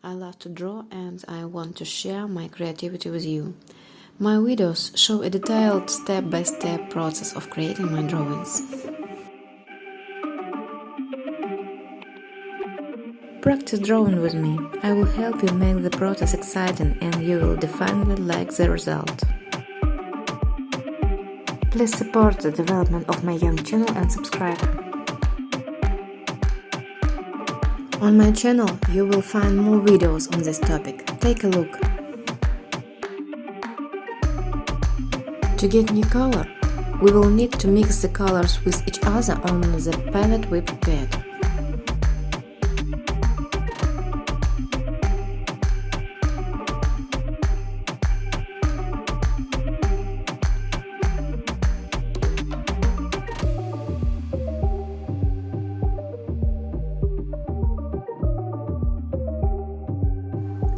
I love to draw and I want to share my creativity with you. My videos show a detailed step-by-step process of creating my drawings. Practice drawing with me. I will help you make the process exciting and you will definitely like the result. Please support the development of my young channel and subscribe. On my channel you will find more videos on this topic. Take a look. To get new color, we will need to mix the colors with each other on the palette we prepared.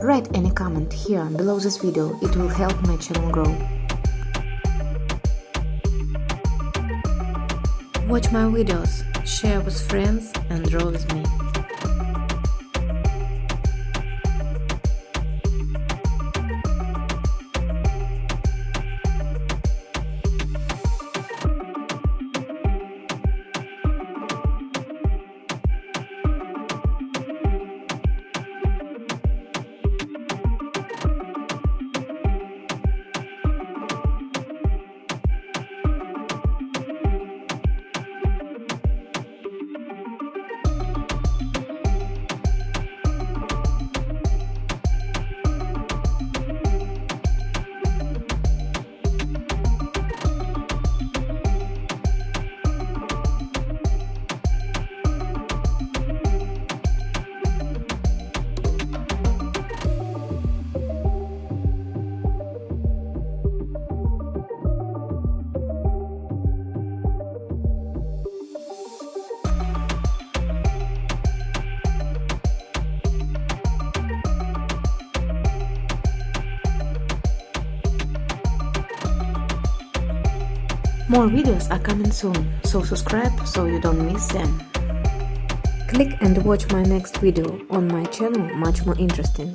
Write any comment here below this video, it will help my channel grow. Watch my videos, share with friends and draw with me. More videos are coming soon, so subscribe so you don't miss them. Click and watch my next video on my channel, much more interesting.